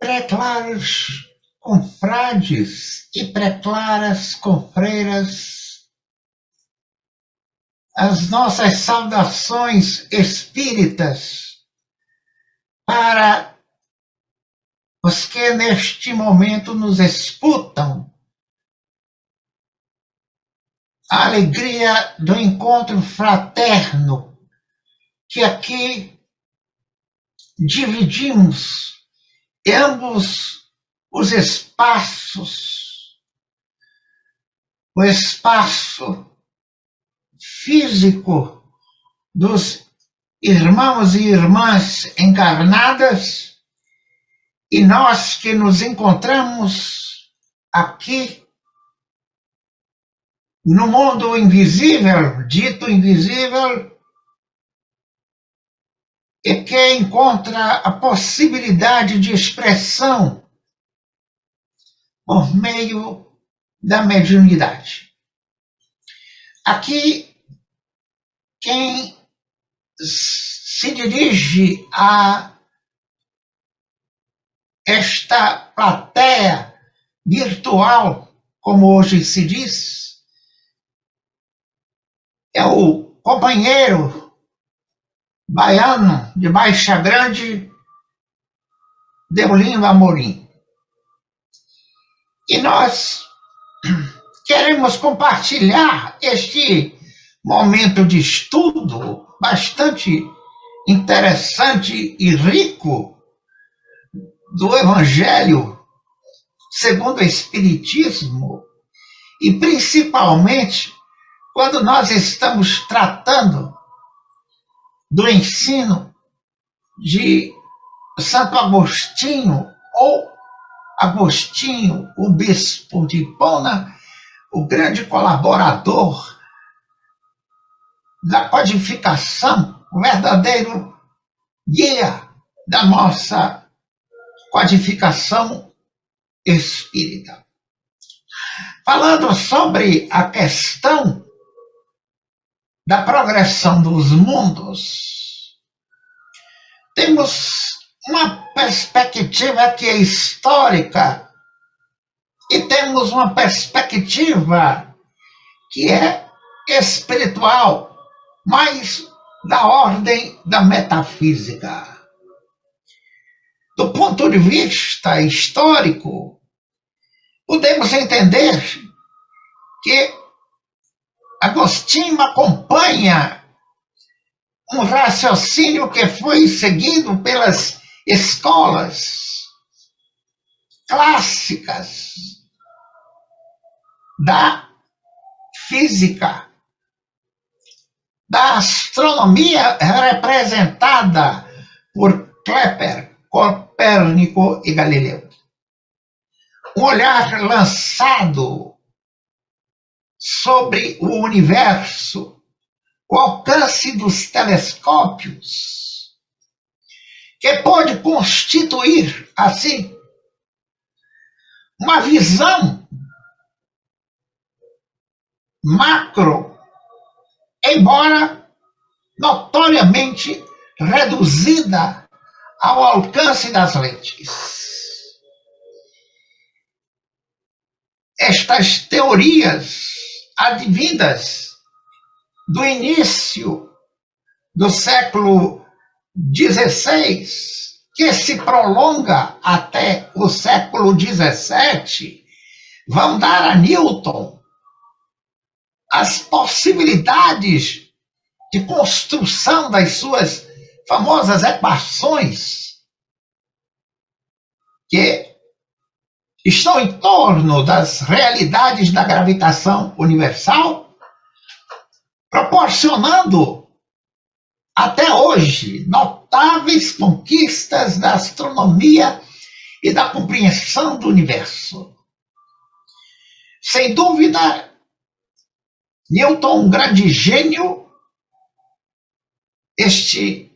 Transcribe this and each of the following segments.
Pré-claros confrades e pré-claras confreiras, as nossas saudações espíritas para os que neste momento nos escutam. A alegria do encontro fraterno que aqui dividimos em ambos os espaços, o espaço físico dos irmãos e irmãs encarnadas e nós que nos encontramos aqui no mundo invisível, dito invisível, e que encontra a possibilidade de expressão por meio da mediunidade. Aqui, quem se dirige a esta plateia virtual, como hoje se diz, é o companheiro baiano de Baixa Grande, Deolindo Amorim. E nós queremos compartilhar este momento de estudo bastante interessante e rico do Evangelho segundo o Espiritismo, e principalmente quando nós estamos tratando do ensino de Santo Agostinho, ou Agostinho, o bispo de Hipona, o grande colaborador da codificação, o verdadeiro guia da nossa codificação espírita. Falando sobre a questão da progressão dos mundos, temos uma perspectiva que é histórica e temos uma perspectiva que é espiritual, mas da ordem da metafísica. Do ponto de vista histórico, podemos entender que Agostinho acompanha um raciocínio que foi seguido pelas escolas clássicas da física, da astronomia representada por Kepler, Copérnico e Galileu. Um olhar lançado sobre o universo, o alcance dos telescópios, que pode constituir, assim, uma visão macro, embora notoriamente reduzida ao alcance das lentes. Estas teorias advindas do início do século XVI, que se prolonga até o século XVII, vão dar a Newton as possibilidades de construção das suas famosas equações, que estão em torno das realidades da gravitação universal, proporcionando até hoje notáveis conquistas da astronomia e da compreensão do universo. Sem dúvida, Newton, um grande gênio, este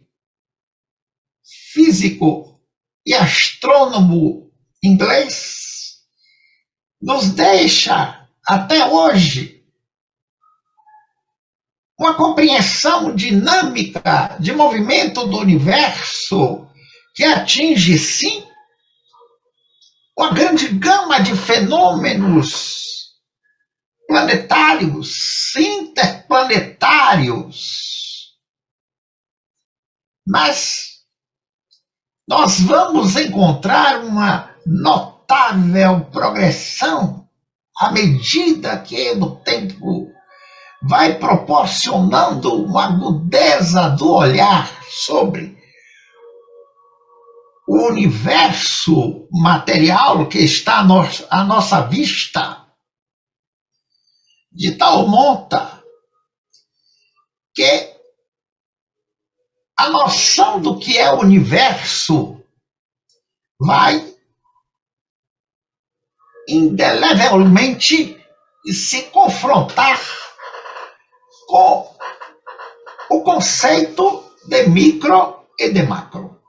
físico e astrônomo inglês, nos deixa até hoje uma compreensão dinâmica de movimento do universo que atinge, sim, uma grande gama de fenômenos planetários, interplanetários. Mas nós vamos encontrar uma notável progressão à medida que o tempo vai proporcionando uma agudeza do olhar sobre o universo material que está à nossa vista, de tal monta que a noção do que é o universo vai indelevelmente se confrontar com o conceito de micro e de macro.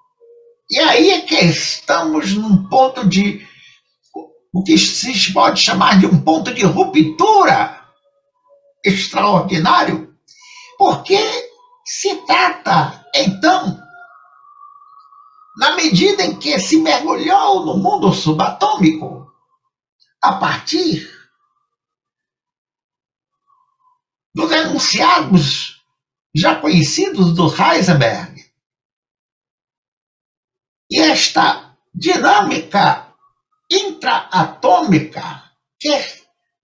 E aí é que estamos num ponto de o que se pode chamar de um ponto de ruptura extraordinário, porque se trata, então, na medida em que se mergulhou no mundo subatômico, a partir dos enunciados já conhecidos do Heisenberg, e esta dinâmica intraatômica que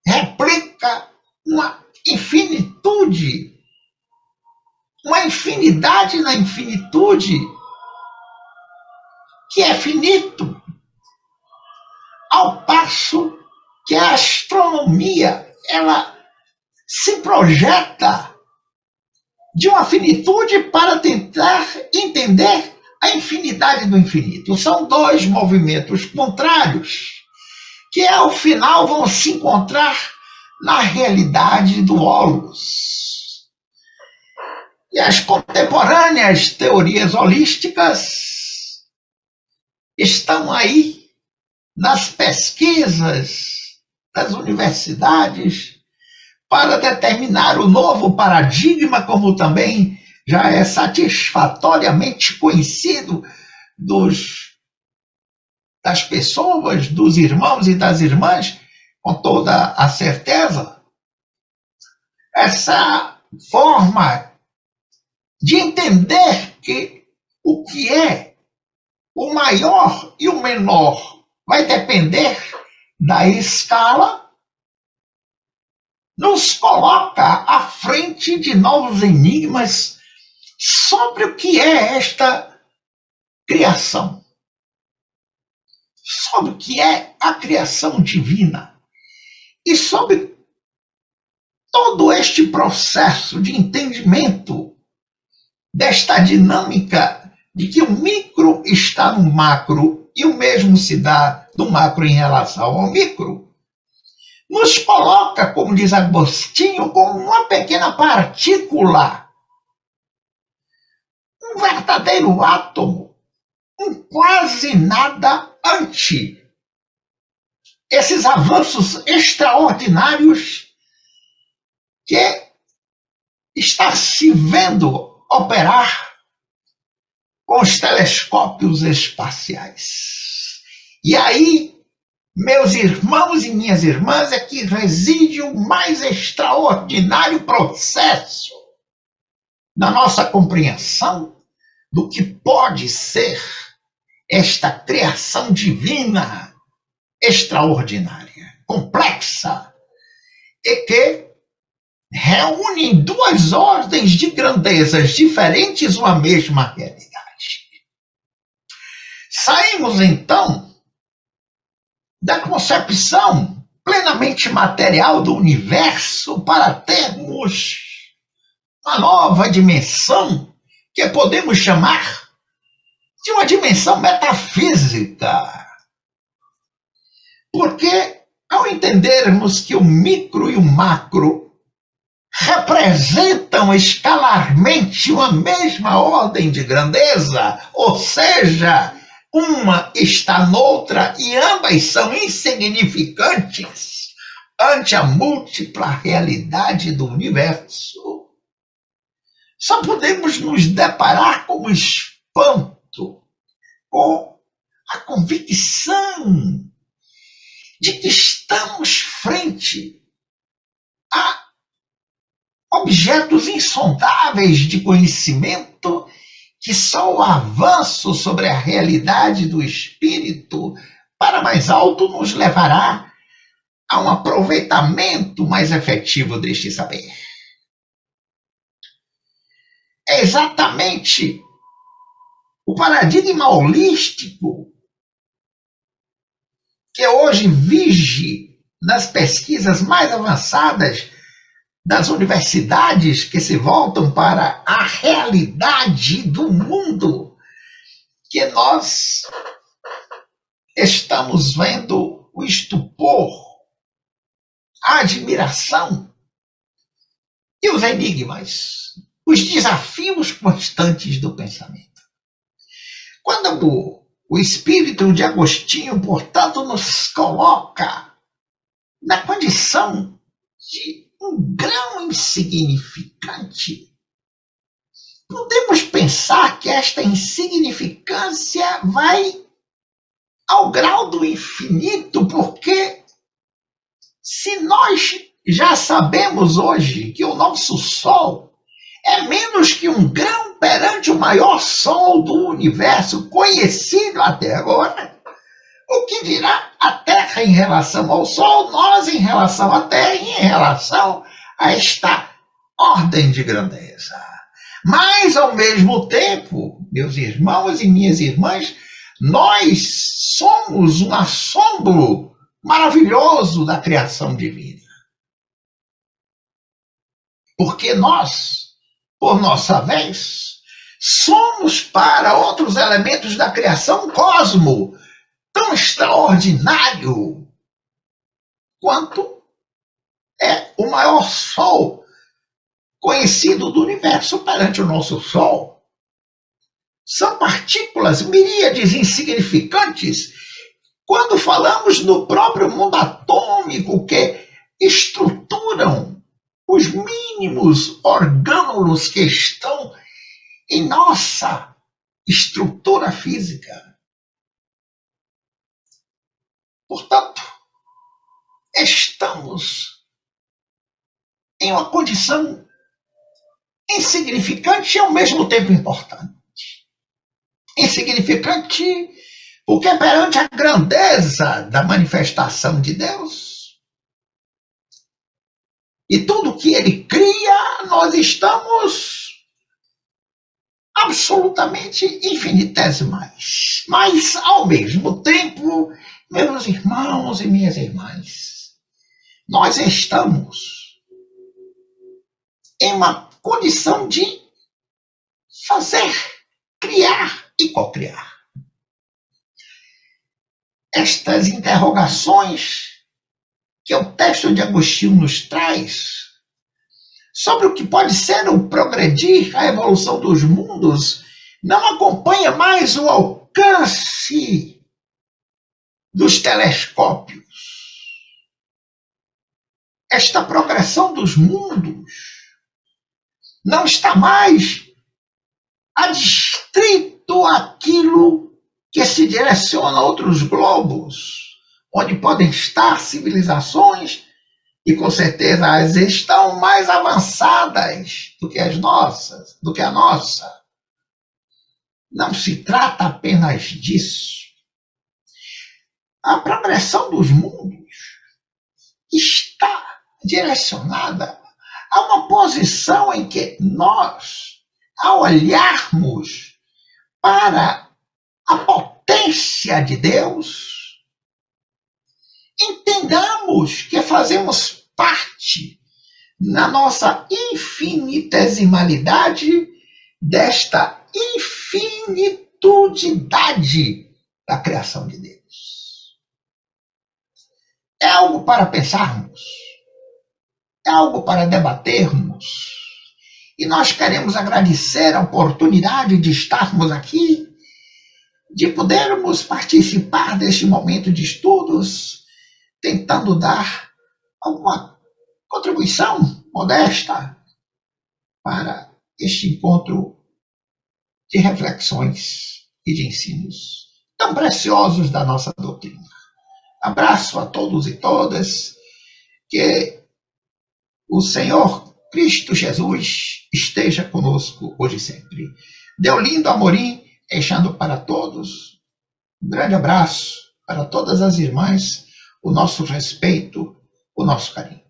replica uma infinitude, uma infinidade na infinitude, que é finito, ao passo que a astronomia ela se projeta de uma finitude para tentar entender a infinidade do infinito. São dois movimentos contrários que ao final vão se encontrar na realidade do holos. E as contemporâneas teorias holísticas estão aí nas pesquisas das universidades para determinar o novo paradigma, como também já é satisfatoriamente conhecido das pessoas, dos irmãos e das irmãs, com toda a certeza. Essa forma de entender que o que é o maior e o menor vai depender da escala, nos coloca à frente de novos enigmas sobre o que é esta criação, sobre o que é a criação divina e sobre todo este processo de entendimento desta dinâmica de que o micro está no macro e o mesmo se dá do macro em relação ao micro, nos coloca, como diz Agostinho, como uma pequena partícula, um verdadeiro átomo, um quase nada ante esses avanços extraordinários que está se vendo operar com os telescópios espaciais. E aí, meus irmãos e minhas irmãs, é que reside o mais extraordinário processo da nossa compreensão do que pode ser esta criação divina extraordinária, complexa, e que reúne em duas ordens de grandezas diferentes uma mesma realidade. Saímos, então, da concepção plenamente material do universo para termos uma nova dimensão que podemos chamar de uma dimensão metafísica. Porque, ao entendermos que o micro e o macro representam escalarmente uma mesma ordem de grandeza, ou seja, uma está noutra e ambas são insignificantes ante a múltipla realidade do universo, só podemos nos deparar com espanto, com a convicção de que estamos frente a objetos insondáveis de conhecimento que só o avanço sobre a realidade do espírito para mais alto nos levará a um aproveitamento mais efetivo deste saber. É exatamente o paradigma holístico que hoje vige nas pesquisas mais avançadas das universidades que se voltam para a realidade do mundo, que nós estamos vendo o estupor, a admiração e os enigmas, os desafios constantes do pensamento. Quando o espírito de Agostinho, portanto, nos coloca na condição de um grão insignificante, podemos pensar que esta insignificância vai ao grau do infinito, porque se nós já sabemos hoje que o nosso Sol é menos que um grão perante o maior Sol do universo conhecido até agora, o que dirá a Terra em relação ao Sol, nós em relação à Terra e em relação a esta ordem de grandeza. Mas, ao mesmo tempo, meus irmãos e minhas irmãs, nós somos um assombro maravilhoso da criação divina. Porque nós, por nossa vez, somos para outros elementos da criação um cosmo tão extraordinário quanto é o maior Sol conhecido do universo perante o nosso Sol. São partículas, miríades insignificantes, quando falamos no próprio mundo atômico, que estruturam os mínimos orgânulos que estão em nossa estrutura física. Portanto, estamos em uma condição insignificante e ao mesmo tempo importante. Insignificante porque perante a grandeza da manifestação de Deus e tudo que Ele cria, nós estamos absolutamente infinitesimais. Mas, ao mesmo tempo, meus irmãos e minhas irmãs, nós estamos em uma condição de fazer, criar e cocriar. Estas interrogações que o texto de Agostinho nos traz sobre o que pode ser o progredir, a evolução dos mundos, não acompanha mais o alcance dos telescópios. Esta progressão dos mundos não está mais adstrito àquilo que se direciona a outros globos, onde podem estar civilizações, e com certeza as estão mais avançadas do que as nossas, do que a nossa. Não se trata apenas disso. A progressão dos mundos está direcionada a uma posição em que nós, ao olharmos para a potência de Deus, entendamos que fazemos parte, na nossa infinitesimalidade, desta infinitudidade da criação de Deus. É algo para pensarmos, é algo para debatermos, e nós queremos agradecer a oportunidade de estarmos aqui, de podermos participar deste momento de estudos, tentando dar alguma contribuição modesta para este encontro de reflexões e de ensinos tão preciosos da nossa doutrina. Abraço a todos e todas. Que o Senhor Cristo Jesus esteja conosco hoje e sempre. Deolindo Amorim, deixando para todos um grande abraço, para todas as irmãs, o nosso respeito, o nosso carinho.